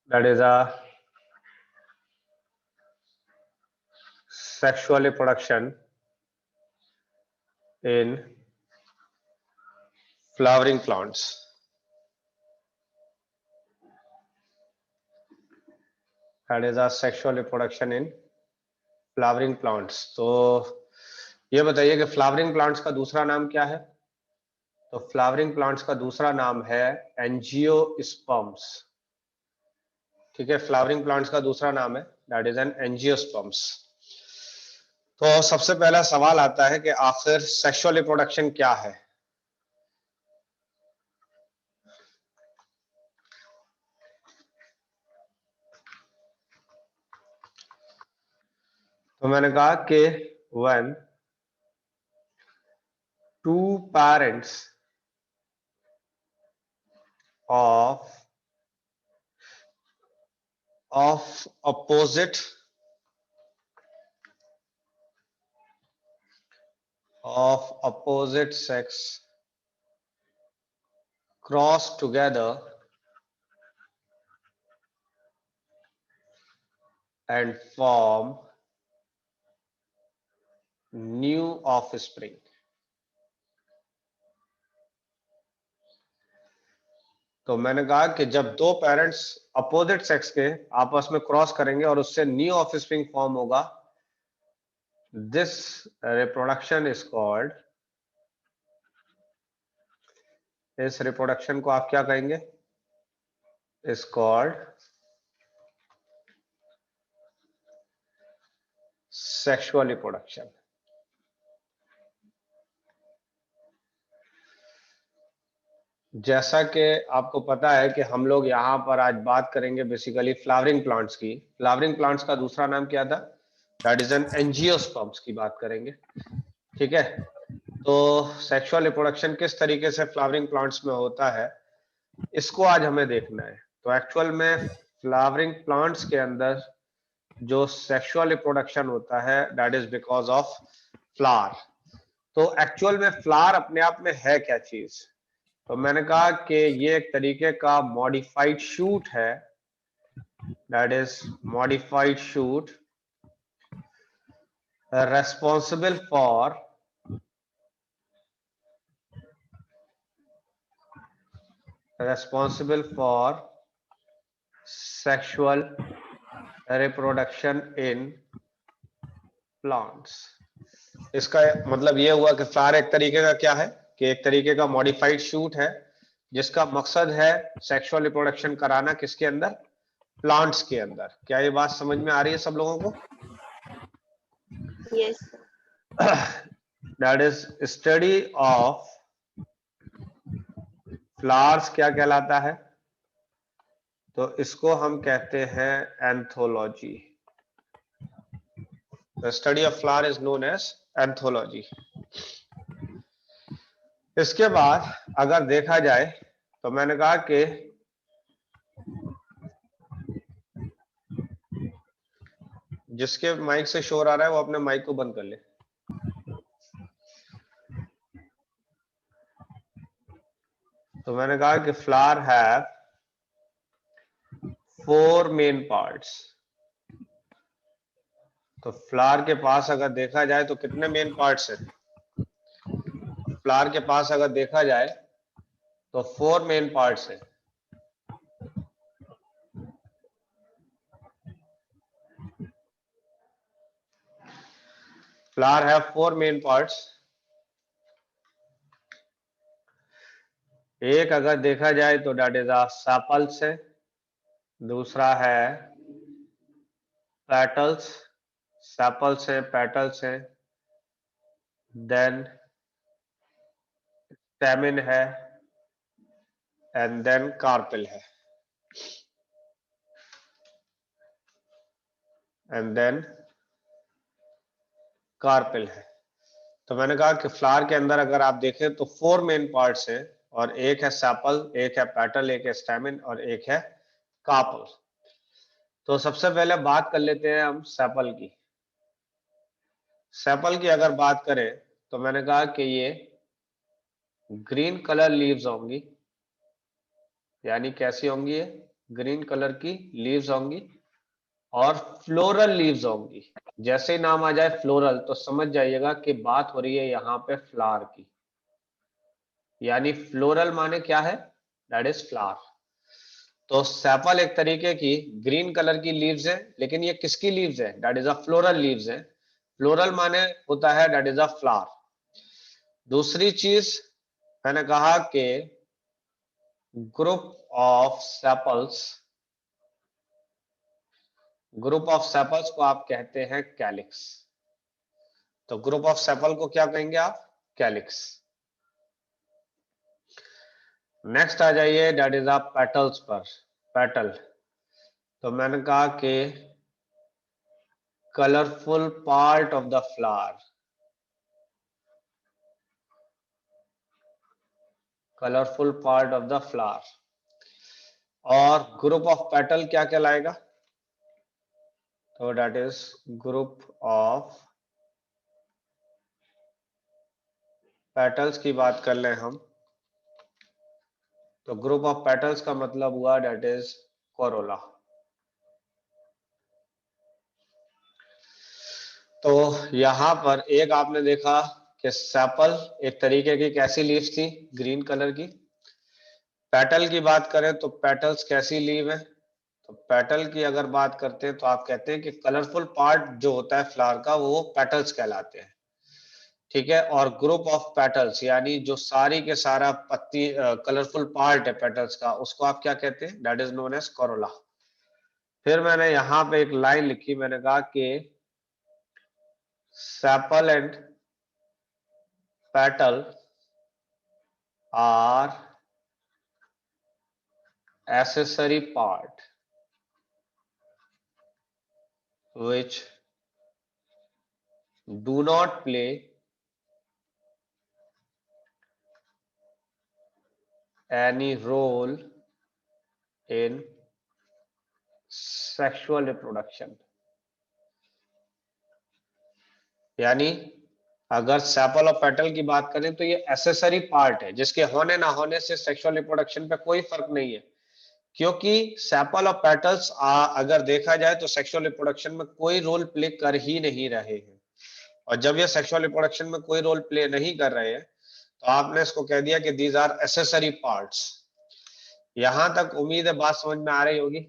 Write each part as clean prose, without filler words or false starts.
that is a sexual reproduction in flowering plants. That is a sexual reproduction in flowering plants. तो ये बताइए कि flowering plants का दूसरा नाम क्या है? तो फ्लावरिंग प्लांट्स का दूसरा नाम है एंजियोस्पर्म्स। ठीक है, फ्लावरिंग प्लांट्स का दूसरा नाम है दैट इज एन एंजियोस्पर्म्स। तो सबसे पहला सवाल आता है कि आखिर सेक्सुअल रिप्रोडक्शन क्या है? तो मैंने कहा कि when two parents of opposite sex cross together and form new offspring. तो मैंने कहा कि जब दो पेरेंट्स अपोजिट सेक्स के आपस में क्रॉस करेंगे और उससे न्यू ऑफस्प्रिंग फॉर्म होगा, दिस रिप्रोडक्शन इज कॉल्ड, इस रिप्रोडक्शन को आप क्या कहेंगे? Is called sexual reproduction. जैसा कि आपको पता है कि हम लोग यहाँ पर आज बात करेंगे बेसिकली फ्लावरिंग प्लांट्स की। फ्लावरिंग प्लांट्स का दूसरा नाम क्या था? दैट इज एन एंजियोस्पर्म्स की बात करेंगे। ठीक है, तो सेक्सुअल रिप्रोडक्शन किस तरीके से फ्लावरिंग प्लांट्स में होता है, इसको आज हमें देखना है। तो एक्चुअल में फ्लावरिंग प्लांट्स के अंदर जो सेक्सुअल रिप्रोडक्शन होता है that is because of flower. तो एक्चुअल में फ्लावर अपने आप में है क्या चीज? तो मैंने कहा कि ये एक तरीके का मॉडिफाइड शूट है, that is modified shoot responsible for sexual reproduction in plants। इसका मतलब ये हुआ कि फ्लावर एक तरीके का क्या है कि एक तरीके का मॉडिफाइड शूट है जिसका मकसद है सेक्सुअल रिप्रोडक्शन कराना, किसके अंदर? प्लांट्स के अंदर। क्या ये बात समझ में आ रही है सब लोगों को? Yes. That is study of flowers क्या कहलाता है? तो इसको हम कहते हैं anthology. The study of flower is known as anthology। इसके बाद अगर देखा जाए तो मैंने कहा कि जिसके माइक से शोर आ रहा है वो अपने माइक को बंद कर ले। तो मैंने कहा कि फ्लावर हैव 4 मेन पार्ट्स। तो फ्लावर के पास अगर देखा जाए तो कितने मेन पार्ट्स हैं? फ्लावर के पास अगर देखा जाए तो 4 मेन पार्ट्स हैं। Flower have 4 main parts. एक अगर देखा जाए तो दैट इज सेपल्स है, दूसरा है पेटल्स, सेपल्स है, पेटल्स है, देन स्टेमिन है एंड देन कार्पेल है, एंड देन कार्पेल है। तो मैंने कहा कि फ्लावर के अंदर अगर आप देखें तो 4 मेन पार्ट्स हैं और एक है सेपल, एक है पेटल, एक है स्टेमिन और एक है कार्पेल। तो सबसे पहले बात कर लेते हैं हम सेपल की। सेपल की अगर बात करें तो मैंने कहा कि ये ग्रीन कलर लीव्स होंगी, यानी कैसी होंगी? ये ग्रीन कलर की लीव्स होंगी और फ्लोरल लीव्स होंगी। जैसे ही नाम आ जाए फ्लोरल तो समझ जाइएगा कि बात हो रही है यहाँ पे फ्लावर की, यानी फ्लोरल माने क्या है, दैट इज फ्लावर। तो सेपल एक तरीके की ग्रीन कलर की लीव्स है, लेकिन ये किसकी लीव्स है, that is a floral leaves है। फ्लोरल माने होता है दैट इज अ फ्लावर। दूसरी चीज मैंने कहा कि group of sepals, group of sepals को आप कहते हैं कैलिक्स। तो ग्रुप ऑफ सेपल को क्या कहेंगे आप, कैलिक्स। नेक्स्ट आ जाइए दैट इज आप पेटल्स पर, पेटल। तो मैंने कहा कि colourful part of the flower, colourful part of the flower. और ग्रुप ऑफ पेटल क्या कहलाएगा, तो that is group of petals की बात कर लें हम, तो ग्रुप ऑफ पेटल्स का मतलब हुआ दैट इज कोरोला। तो यहां पर एक आपने देखा कि सेपल एक तरीके की कैसी लीव्स थी, ग्रीन कलर की। पेटल की बात करें तो पेटल्स कैसी लीव है, तो पेटल की अगर बात करते हैं तो आप कहते हैं कि कलरफुल पार्ट जो होता है फ्लावर का वो पेटल्स कहलाते हैं, ठीक है। और ग्रुप ऑफ पेटल्स यानी जो सारी के सारा पत्ती कलरफुल पार्ट है पेटल्स का, उसको आप क्या कहते हैं, that is known as corolla. फिर मैंने यहां पे एक लाइन लिखी, मैंने कहा कि sepal and petal are accessory part which do not play any role in sexual reproduction। यानी अगर सेपल और पेटल की बात करें तो ये एसेसरी पार्ट है जिसके होने ना होने से सेक्सुअल रिप्रोडक्शन पे कोई फर्क नहीं है, क्योंकि सेपल और पेटल्स अगर देखा जाए तो सेक्सुअल रिप्रोडक्शन में कोई रोल प्ले कर ही नहीं रहे हैं। और जब ये सेक्सुअल रिप्रोडक्शन में कोई रोल प्ले नहीं कर रहे हैं तो आपने इसको कह दिया कि दीज आर एसेसरी पार्ट्स। यहां तक उम्मीद है बात समझ में आ रही होगी।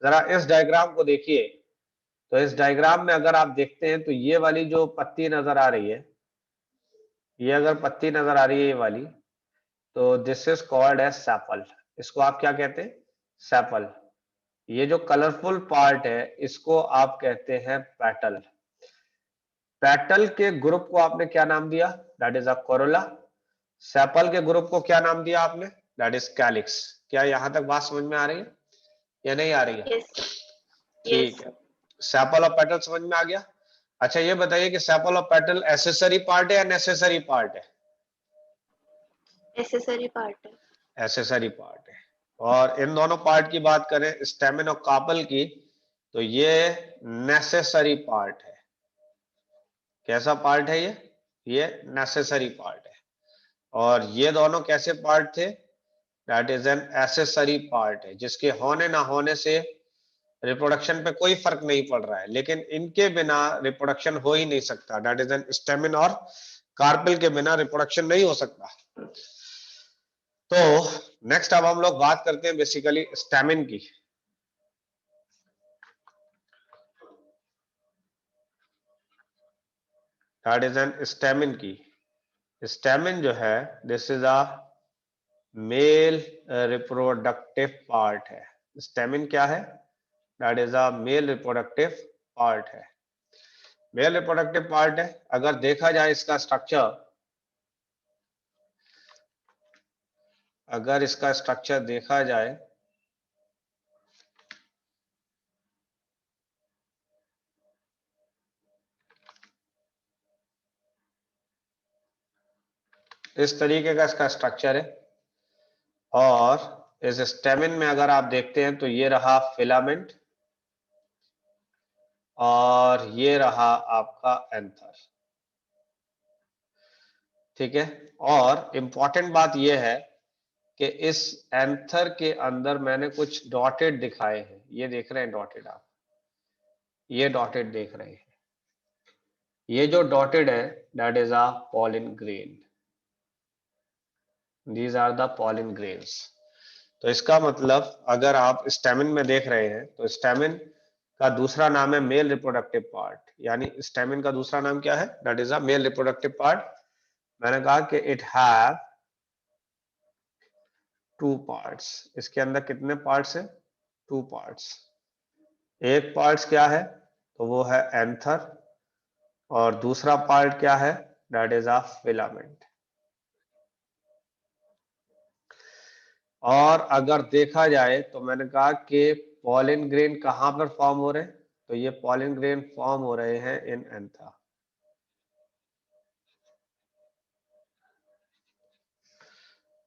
जरा इस डायग्राम को देखिए, तो इस डायग्राम में अगर आप देखते हैं तो ये वाली जो पत्ती नजर आ रही है, ये अगर पत्ती नजर आ रही है ये वाली, तो this is called as sepal. इसको आप क्या कहते हैं, सेपल। ये जो कलरफुल पार्ट है इसको आप कहते हैं पेटल। पेटल के ग्रुप को आपने क्या नाम दिया, that is a Corolla. Sepal के ग्रुप को क्या नाम दिया आपने, दैट इज कैलिक्स। क्या यहां तक बात समझ में आ रही है या नहीं आ रही है, यस ठीक यस है। सेपल और पेटल समझ में आ गया। अच्छा ये बताइए कि सेपल और पेटल एसेसरी पार्ट है या नेसेसरी पार्ट है, एसेसरी पार्ट है। एसेसरी पार्ट है। और इन दोनों पार्ट की बात करें स्टेमिन और कार्पल की, तो ये नेसेसरी पार्ट है। कैसा पार्ट है ये नेसेसरी पार्ट है। और ये दोनों कैसे पार्ट थे, that is an accessory part है जिसके होने ना होने से रिप्रोडक्शन पे कोई फर्क नहीं पड़ रहा है, लेकिन इनके बिना रिप्रोडक्शन हो ही नहीं सकता। दैट इज एन स्टेमिन और कार्पेल के बिना रिप्रोडक्शन नहीं हो सकता। तो नेक्स्ट अब हम लोग बात करते हैं बेसिकली स्टेमिन की। दैट इज एन स्टेमिन की। स्टेमिन जो है this is a male reproductive part है। स्टेमिन क्या है, that is a male reproductive part है, मेल रिप्रोडक्टिव पार्ट है। अगर देखा जाए इसका स्ट्रक्चर, अगर इसका स्ट्रक्चर देखा जाए इस तरीके का इसका स्ट्रक्चर है। और इस स्टेमिन में अगर आप देखते हैं तो ये रहा फिलामेंट और ये रहा आपका एंथर, ठीक है। और इंपॉर्टेंट बात यह है कि इस एंथर के अंदर मैंने कुछ डॉटेड दिखाए हैं, ये देख रहे हैं डॉटेड आप, ये डॉटेड देख रहे हैं, ये जो डॉटेड है that is a pollen grain, these are the pollen grains. तो इसका मतलब अगर आप स्टेमिन में देख रहे हैं तो स्टेमिन का दूसरा नाम है मेल रिप्रोडक्टिव पार्ट, यानी स्टेमिन का दूसरा नाम क्या है, that is a male reproductive part. मैंने कहा कि इट हैव 2 पार्ट्स, इसके अंदर कितने पार्ट्स हैं, 2 पार्ट्स। एक पार्ट्स क्या है, तो वो है एंथर, और दूसरा पार्ट क्या है, दैट इज अ फिलामेंट। और अगर देखा जाए तो मैंने कहा कि पॉलिन ग्रेन कहां पर फॉर्म हो रहे हैं, तो ये पॉलिन ग्रेन फॉर्म हो रहे हैं इन एंथा।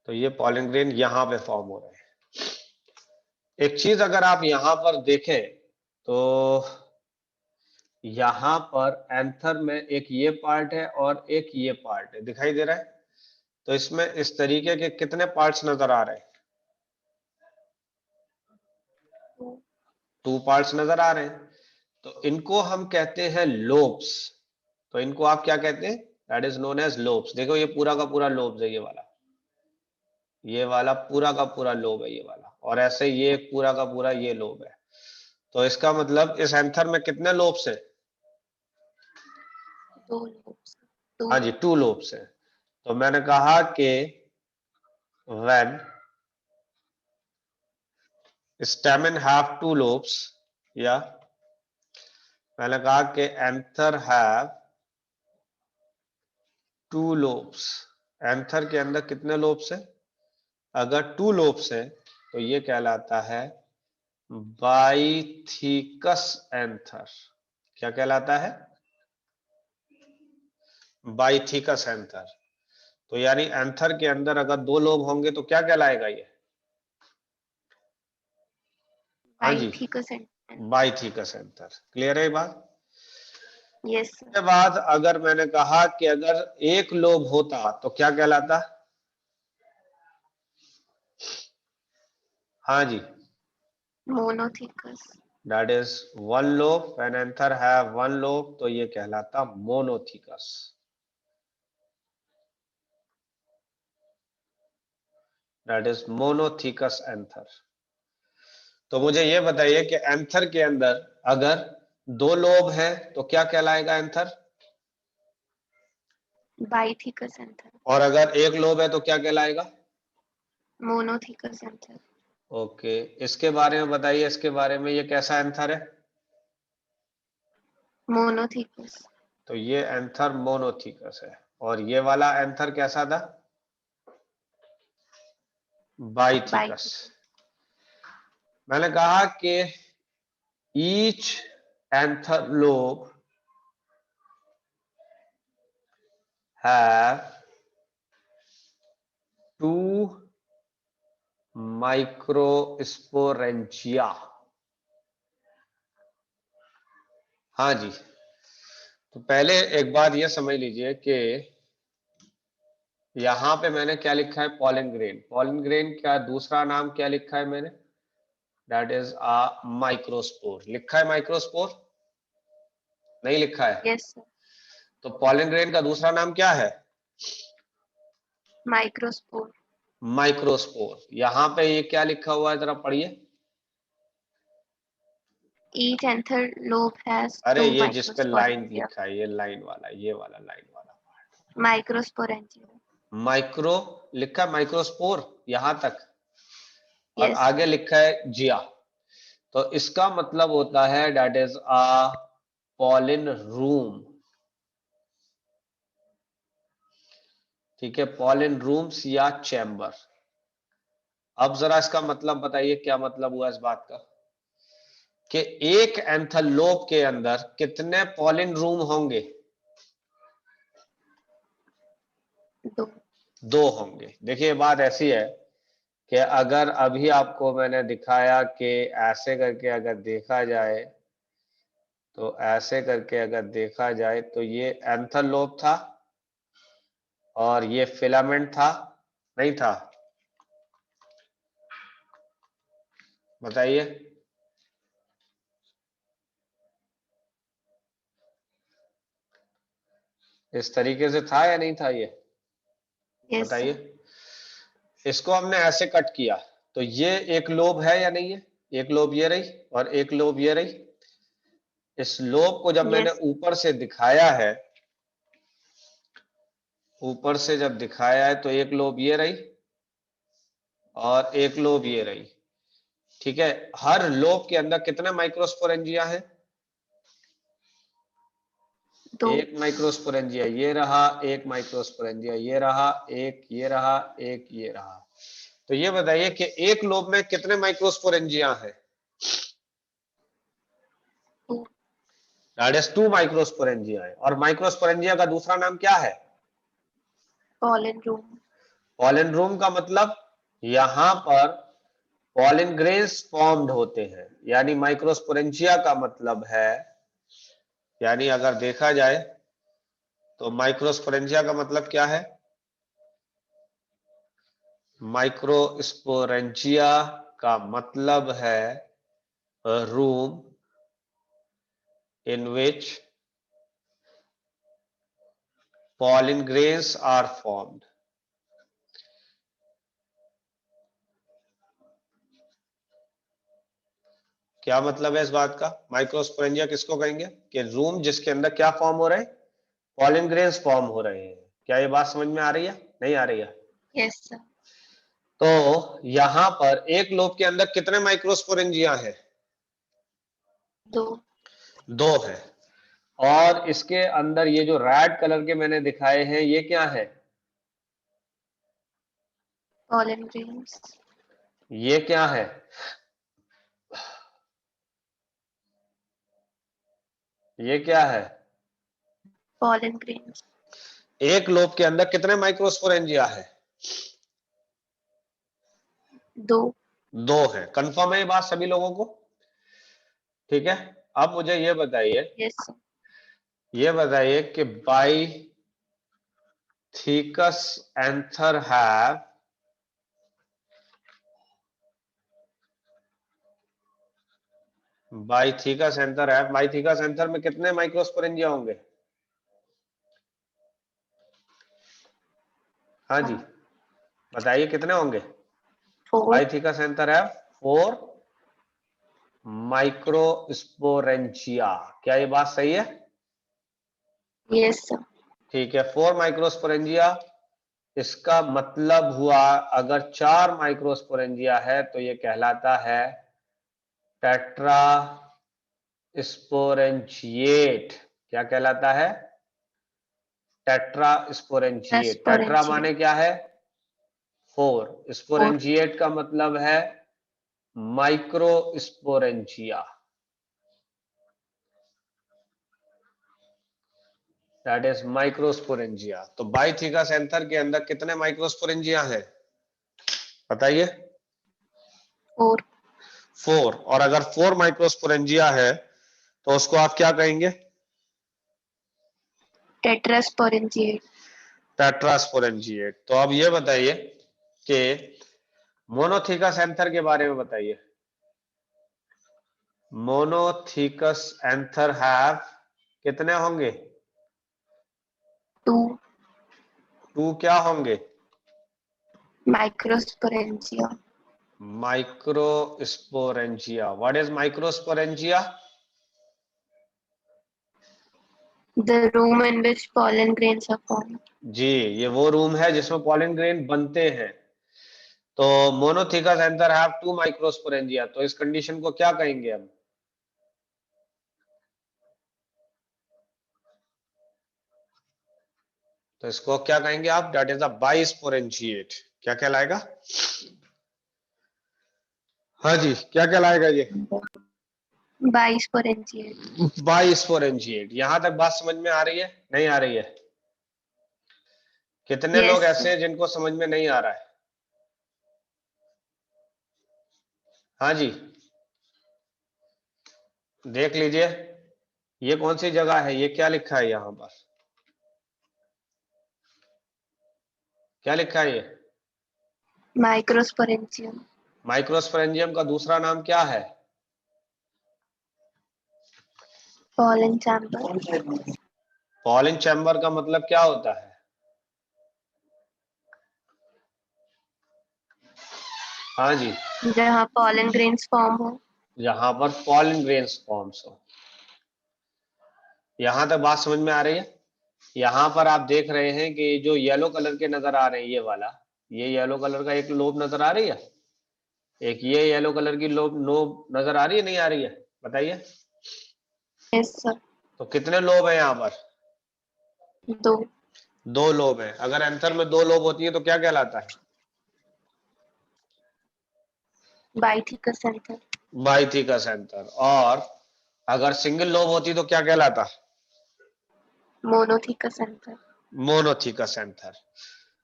तो ये पॉलिन ग्रेन यहां पे फॉर्म हो रहे हैं। एक चीज अगर आप यहां पर देखें तो यहां पर एंथर में एक ये पार्ट है और एक ये पार्ट है, दिखाई दे रहा है। तो इसमें इस तरीके के कितने पार्ट्स नजर आ रहे हैं, 2 पार्ट्स नजर आ रहे हैं। तो इनको हम कहते हैं लोब्स। तो इनको आप क्या कहते हैं, that is known as lobes. देखो ये पूरा का पूरा लोब्स है, ये वाला पूरा का पूरा लोब है ये वाला, और ऐसे ये पूरा का पूरा ये लोब है। तो इसका मतलब इस एंथर में कितने लोब्स है, 2 लोब्स। हाँ जी 2 लोब्स है। तो मैंने कहा कि व्हेन स्टेमन हैव 2 लोब्स, या मैंने कहा कि एंथर हैव 2 लोब्स, एंथर के अंदर कितने लोब्स है, अगर 2 लोब्स है तो ये कहलाता है बाइथिकस एंथर। क्या कहलाता है, बाइथिकस एंथर। तो यानी एंथर के अंदर अगर 2 लोब होंगे तो क्या कहलाएगा ये, हाँ जी बाइथिकस एंथर। बाइथिकस एंथर। क्लियर है ये बात। यस के बाद अगर मैंने कहा कि अगर एक लोब होता तो क्या कहलाता, हाँ जी monothecous. That is 1 lobe, when anther have 1 lobe तो ये कहलाता monothecous. That is monothecous anther. तो मुझे ये बताइए कि एंथर के अंदर अगर 2 लोब है तो क्या कहलाएगा एंथर, बाइथिकस एंथर। और अगर एक लोब है तो क्या कहलाएगा, मोनोथिकस एंथर। ओके। इसके बारे में बताइए, इसके बारे में ये कैसा एंथर है, मोनोथिकस। तो ये एंथर मोनोथिकस है, और ये वाला एंथर कैसा था, बाइथिकस। बाइथिकस। मैंने कहा कि each anther lobe have 2 microsporangia. हाँ जी। तो पहले एक बात ये समझ लीजिए कि यहां पे मैंने क्या लिखा है, पॉलिन ग्रेन। पॉलिन ग्रेन का दूसरा नाम क्या लिखा है मैंने, दैट इज अ माइक्रोस्पोर। लिखा है माइक्रोस्पोर, नहीं लिखा है। Yes sir. तो पॉलिन ग्रेन का दूसरा नाम क्या है, माइक्रोस्पोर। माइक्रोस्पोर। यहां पे ये क्या लिखा हुआ है, जरा पढ़िए। Each anther lobe has अरे 2 ये जिस पे लाइन microsporangia. लिखा है, ये लाइन वाला, ये वाला लाइन वाला Microsporangia. माइक्रो लिखा है, माइक्रोस्पोर यहां तक, और Yes sir. आगे लिखा है जिया। तो इसका मतलब होता है that is a pollen room. ठीक है, पॉलिन रूम्स या चैम्बर। अब जरा इसका मतलब बताइए, क्या मतलब हुआ इस बात का कि एक एंथर लोब के अंदर कितने पॉलिन रूम होंगे, 2. 2 होंगे। देखिए बात ऐसी है कि अगर अभी आपको मैंने दिखाया कि ऐसे करके अगर देखा जाए, तो ऐसे करके अगर देखा जाए तो ये एंथर लोब था और ये फिलामेंट था, नहीं था, बताइए। इस तरीके से था या नहीं था ये? Yes, बताइए। sir. इसको हमने ऐसे कट किया तो ये एक लोब है या नहीं है? एक लोब ये रही और एक लोब ये रही। इस लोब को जब मैंने Yes. ऊपर से दिखाया है, ऊपर से जब दिखाया है तो एक लोब ये रही और एक लोब ये रही। ठीक है, हर लोब के अंदर कितने माइक्रोस्पोरेंजिया है? 2. एक माइक्रोस्पोरेंजिया ये रहा, एक माइक्रोस्पोरेंजिया ये रहा, एक ये रहा, एक ये रहा। तो ये बताइए कि एक लोब में कितने माइक्रोस्पोरेंजिया है? 2. दैट इज 2 माइक्रोस्पोरेंजिया है। और माइक्रोस्पोरेंजिया का दूसरा नाम क्या है? Pollen room. पॉलन रूम का मतलब यहां पर पॉलन ग्रेन्स फॉर्म्ड होते हैं, यानी माइक्रोस्पोरेंजिया का मतलब है, यानी अगर देखा जाए तो माइक्रोस्पोरेंजिया का मतलब क्या है? माइक्रोस्पोरेंजिया का मतलब है room in which pollen grains are formed। क्या मतलब है इस बात का? माइक्रोस्पोरेंजिया किसको कहेंगे? कि रूम जिसके अंदर क्या फॉर्म हो रहे हैं? पॉलन ग्रेन्स फॉर्म हो रहे हैं। क्या ये बात समझ में आ रही है? नहीं आ रही है? Yes, sir. तो यहां पर एक लोब के अंदर कितने माइक्रोस्पोरेंजिया है? 2. 2 है। और इसके अंदर ये जो रेड कलर के मैंने दिखाए हैं ये क्या है? Pollen grains. ये क्या है? ये क्या है? Pollen grains. एक लोब के अंदर कितने माइक्रोस्पोरेंजिया है? 2. 2 है। कंफर्म है ये बात सभी लोगों को? ठीक है। अब मुझे Yes, sir. ये बताइए कि बाई थीकस एंथर हैव बाइथिकस एंथर है, बाइथिकस एंथर में कितने माइक्रोस्पोरेंजिया होंगे? हाँ जी, बताइए कितने होंगे? 4. बाइथिकस एंथर है 4 माइक्रोस्पोरेंजिया। क्या ये बात सही है? Yes, sir. ठीक है, 4 माइक्रोस्पोरेंजिया। इसका मतलब हुआ अगर 4 माइक्रोस्पोरेंजिया है तो ये कहलाता है टेट्रा स्पोरेंजिएट। क्या कहलाता है? Tetra sporangiate. Tetra Sporangiate. माने क्या है? 4। 4. स्पोरेंजिएट का मतलब है माइक्रोस्पोरेंजिया। That is microsporangia. तो बाइथिकस एंथर के अंदर कितने माइक्रोस्पोरेंजिया हैं? बताइए। 4. 4। और अगर 4 माइक्रोस्पोरेंजिया है तो उसको आप क्या कहेंगे? Tetrasporangiate. टेट्रास्पोरेंजिएट। तो अब ये बताइए कि मोनोथिकस एंथर के बारे में बताइए। मोनोथिकस एंथर हैव कितने होंगे? 2. 2 क्या होंगे? Microsporangia. Microsporangia. What is microsporangia? The room in which pollen grains are formed. जी, ये वो रूम है जिसमें पॉलन ग्रेन बनते हैं। तो मोनोथिकस एंथर हैव 2 माइक्रोस्पोरेंजिया। तो इस कंडीशन को क्या कहेंगे हम? तो इसको क्या कहेंगे आप? That is a bisporangiate. क्या कहलाएगा? हाँ जी, क्या कहलाएगा ये? Bisporangiate. बाइस्पोरेंजिएट। यहां तक बात समझ में आ रही है? नहीं आ रही है? कितने लोग Yes, ऐसे sir. हैं जिनको समझ में नहीं आ रहा है? हाँ जी, देख लीजिए। ये कौन सी जगह है? ये क्या लिखा है यहां पर? क्या लिखा है ये? Microsporangium. माइक्रोस्पोरेंजियम का दूसरा नाम क्या है? pollen chamber, पॉलन चैम्बर का मतलब क्या होता है? हाँ जी, जहाँ pollen grains form हो। जहां पर पॉलन ग्रेन्स फॉर्म्स हो। यहां तक बात समझ में आ रही है? यहाँ पर आप देख रहे हैं कि जो येलो कलर के नजर आ रहे हैं, ये वाला, ये येलो कलर का एक लोब नजर आ रही है, एक ये येलो कलर की लोब नोब नजर आ रही है, नहीं आ रही है? बताइए। Yes sir, तो कितने लोब हैं यहाँ पर? 2, दो लोब हैं। अगर एंथर में दो लोब होती है तो क्या कहलाता है? Bytheus anther, bithecous anther. और अगर सिंगल लोब होती तो क्या कहलाता? Monotheous anther, monothecous anther.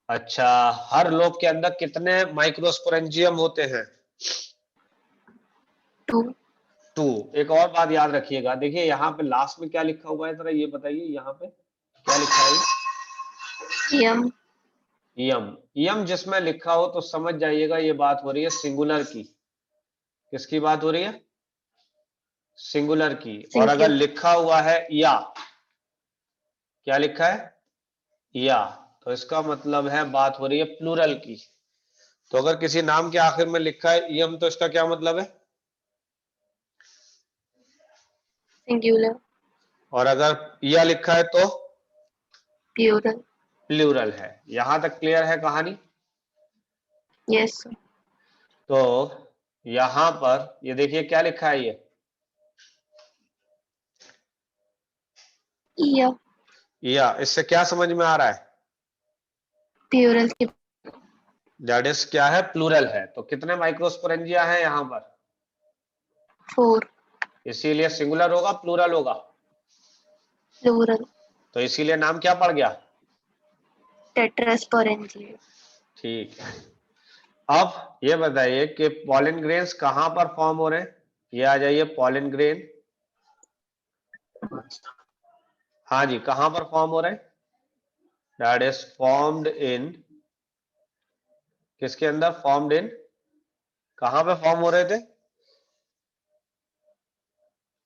अच्छा, हर लोब के अंदर कितने माइक्रोस्पोरेंजियम होते हैं? 2, 2। एक और बात याद रखिएगा, देखिए यहाँ पे लास्ट में क्या लिखा हुआ है, जरा ये बताइए, यहाँ पे क्या लिखा है? yum, यम। यम जिसमें लिखा हो तो समझ जाइएगा ये बात हो रही है सिंगुलर की। किसकी बात हो रही है? सिंगुलर की। और अगर singular, लिखा हुआ है या, क्या लिखा है? या, तो इसका मतलब है बात हो रही है प्लूरल की। तो अगर किसी नाम के आखिर में लिखा है यम, तो इसका क्या मतलब है? singular, और अगर या लिखा है तो plural, प्लूरल है। यहां तक क्लियर है कहानी? yes sir, तो यहां पर ये देखिए क्या लिखा है, ये yeah, या, इससे क्या समझ में आ रहा है? plural के दैट इज क्या है? प्लूरल है। तो कितने माइक्रोस्पोरेंजिया हैं यहाँ पर? 4, इसीलिए सिंगुलर होगा, प्लूरल होगा? plural, तो इसीलिए नाम क्या पड़ गया? tetrasporangia, ठीक है। अब ये बताइए कि पॉलन ग्रेन्स कहां पर फॉर्म हो रहे हैं? ये आ जाइए, पॉलन ग्रेन। हाँ जी, कहां पर फॉर्म हो रहे हैं? दैट इज फॉर्म्ड इन, किसके अंदर? फॉर्म्ड इन, कहां पे फॉर्म हो रहे थे?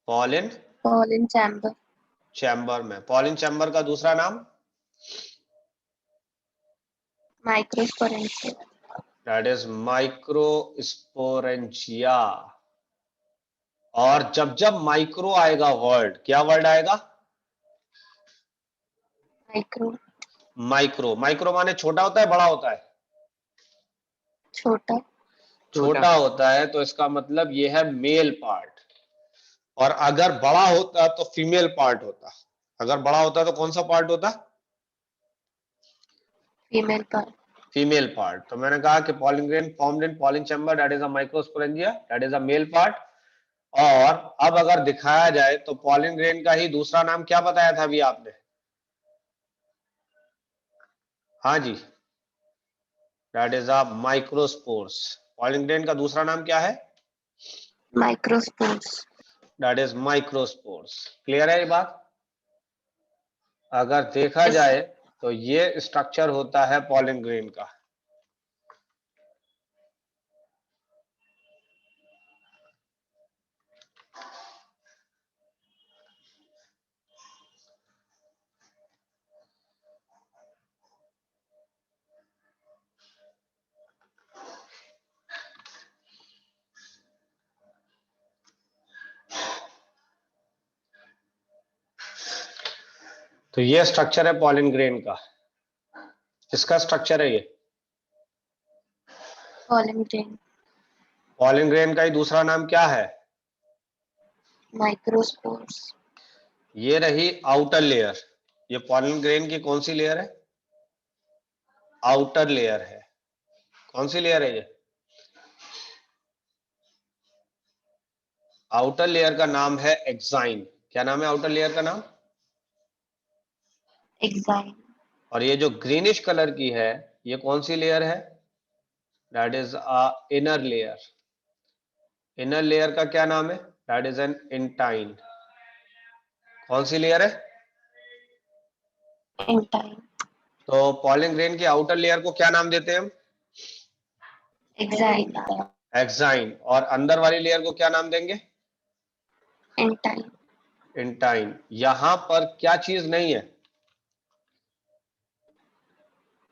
पॉलन pollen chamber, चैम्बर में। पॉलन चैम्बर का दूसरा नाम? microsporangia, that is microsporangia. और जब जब माइक्रो आएगा वर्ड, क्या वर्ड आएगा? micro, micro. माइक्रो माने छोटा होता है, बड़ा होता है? छोटा, छोटा होता है, तो इसका मतलब ये है मेल पार्ट। और अगर बड़ा होता तो फीमेल पार्ट होता। अगर बड़ा होता तो कौन सा पार्ट होता? female part, female part. तो मैंने कहा कि pollen grain formed in pollen chamber, that is a microsporangia, that is a male part. और अब अगर दिखाया जाए तो पॉलन ग्रेन का ही दूसरा नाम क्या बताया था अभी आपने? हाँ जी, that is a microspores. Pollen grain का दूसरा नाम क्या है? microspores, that is microspores. Clear है ये बात? अगर देखा yes sir, जाए तो ये स्ट्रक्चर होता है पॉलन ग्रेन का। तो ये स्ट्रक्चर है पॉलन ग्रेन का। किसका स्ट्रक्चर है ये? pollen grain, पॉलन ग्रेन का ही दूसरा नाम क्या है? microspores, ये रही आउटर लेयर। ये पॉलन ग्रेन की कौन सी लेयर है? आउटर लेयर है। कौन सी लेयर है ये? आउटर लेयर का नाम है एक्साइन। क्या नाम है आउटर लेयर का नाम? exine, और ये जो ग्रीनिश कलर की है, ये कौन सी लेयर है? That is a inner layer. Inner layer का क्या नाम है? That is an intine. कौन सी लेयर है? entine, तो पॉलन ग्रेन की आउटर लेयर को क्या नाम देते हैं हम? exine, एक्साइन, और अंदर वाली लेयर को क्या नाम देंगे? इंटाइन। इंटाइन। यहां पर क्या चीज नहीं है,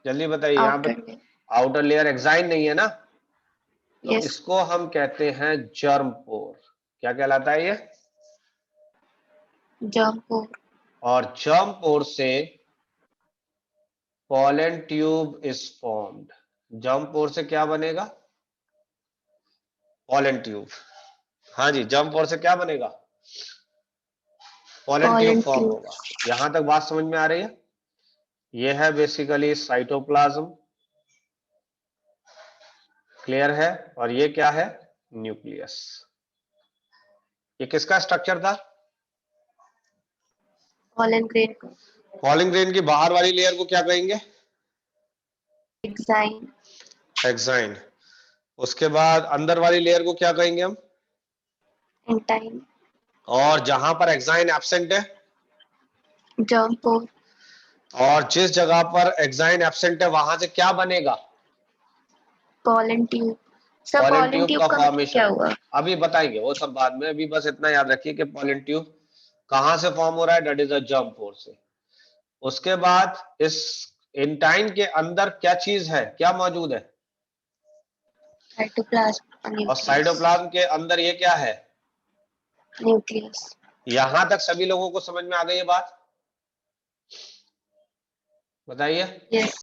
जल्दी बताइए। यहाँ पे आउटर। आउटर लेयर एक्साइन नहीं है ना, तो यस। इसको हम कहते हैं जर्म पोर। क्या कहलाता है ये? Germ pore. और जर्म पोर से pollen tube is formed. Germ pore से क्या बनेगा? Pollen tube. हाँ जी, जर्म पोर से क्या बनेगा? Pollen tube pollen form tube. होगा। यहां तक बात समझ में आ रही है? ये है बेसिकली साइटोप्लाज्म, क्लियर है? और ये क्या है? न्यूक्लियस। ये किसका स्ट्रक्चर था? पॉलन ग्रेन को। पॉलन ग्रेन की बाहर वाली लेयर को क्या कहेंगे? एक्साइन। एक्साइन। उसके बाद अंदर वाली लेयर को क्या कहेंगे हम? इंटाइन। और जहां पर एक्साइन एब्सेंट है, जर्म पोर। और जिस जगह पर एक्साइन एब्सेंट है वहां से क्या बनेगा? Pollen tube. Sir pollen pollen tube tube का का मतलब फॉर्मेशन क्या होगा। हुआ? अभी बताएंगे वो सब बाद में, अभी बस इतना याद रखिए कि पॉलन ट्यूब कहां से फॉर्म हो रहा है, that is a germ pore से। उसके बाद इस इंटाइन के अंदर क्या चीज है, क्या मौजूद है? साइटोप्लाज्म और और न्यूक्लियस। साइटोप्लाज्म के अंदर ये क्या है? न्यूक्लियस। यहां तक सभी लोगों को समझ में आ गई ये बात? बताइए। यस।